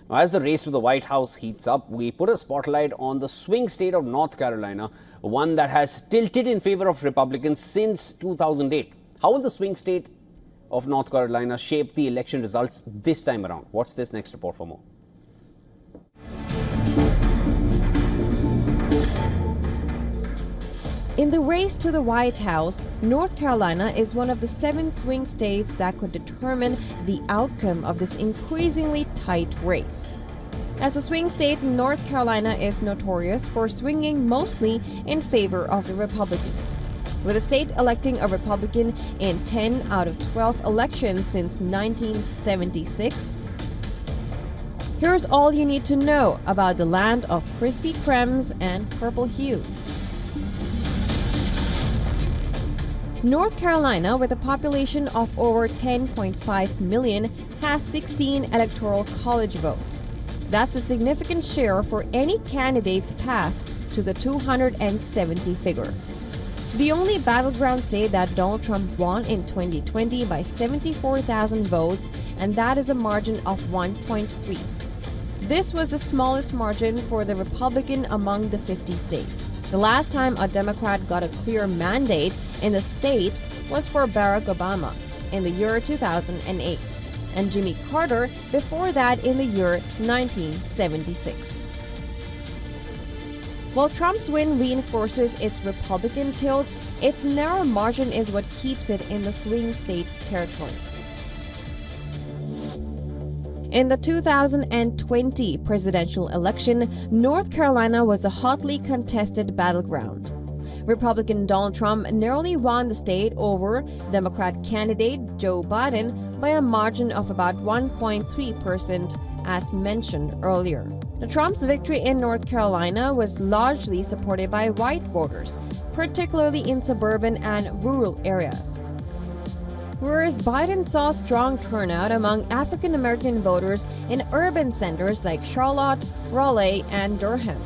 As the race to the White House heats up, we put a spotlight on the swing state of North Carolina, one that has tilted in favor of Republicans since 2008. How will the swing state of North Carolina shape the election results this time around? Watch this next report for more. In the race to the White House, North Carolina is one of the 7 swing states that could determine the outcome of this increasingly tight race. As a swing state, North Carolina is notorious for swinging mostly in favor of the Republicans, with the state electing a Republican in 10 out of 12 elections since 1976. Here's all you need to know about the land of Krispy Kremes and purple hues. North Carolina, with a population of over 10.5 million, has 16 electoral college votes. That's a significant share for any candidate's path to the 270 figure. The only battleground state that Donald Trump won in 2020 by 74,000 votes, and that is a margin of 1.3. This was the smallest margin for the Republican among the 50 states. The last time a Democrat got a clear mandate in the state was for Barack Obama in the year 2008, and Jimmy Carter before that in the year 1976. While Trump's win reinforces its Republican tilt, its narrow margin is what keeps it in the swing state territory. In the 2020 presidential election, North Carolina was a hotly contested battleground. Republican Donald Trump narrowly won the state over Democrat candidate Joe Biden by a margin of about 1.3%, as mentioned earlier. Trump's victory in North Carolina was largely supported by white voters, particularly in suburban and rural areas, whereas Biden saw strong turnout among African American voters in urban centers like Charlotte, Raleigh, and Durham.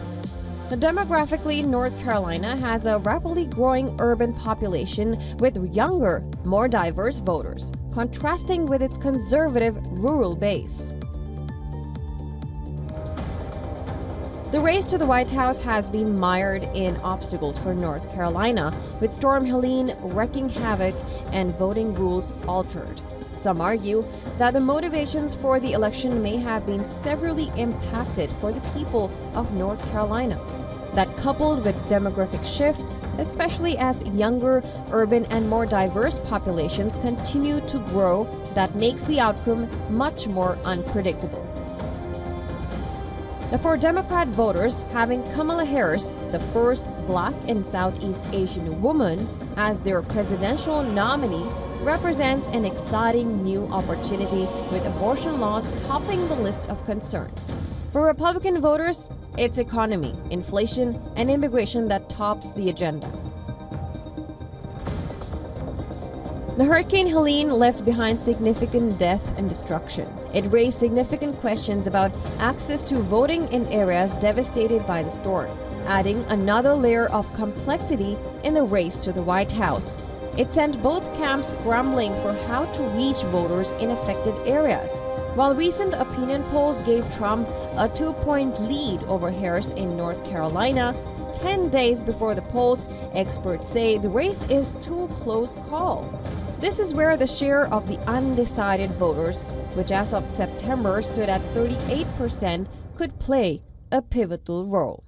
Demographically, North Carolina has a rapidly growing urban population with younger, more diverse voters, contrasting with its conservative rural base. The race to the White House has been mired in obstacles for North Carolina, with Storm Helene wreaking havoc and voting rules altered. Some argue that the motivations for the election may have been severely impacted for the people of North Carolina. That, coupled with demographic shifts, especially as younger, urban, and more diverse populations continue to grow, that makes the outcome much more unpredictable. For Democrat voters, having Kamala Harris, the first Black and Southeast Asian woman, as their presidential nominee represents an exciting new opportunity, with abortion laws topping the list of concerns. For Republican voters, it's economy, inflation, and immigration that tops the agenda. The Hurricane Helene left behind significant death and destruction. It raised significant questions about access to voting in areas devastated by the storm, adding another layer of complexity in the race to the White House. It sent both camps scrambling for how to reach voters in affected areas. While recent opinion polls gave Trump a 2-point lead over Harris in North Carolina, 10 days before the polls, experts say the race is too close call. This is where the share of the undecided voters, which as of September stood at 38%, could play a pivotal role.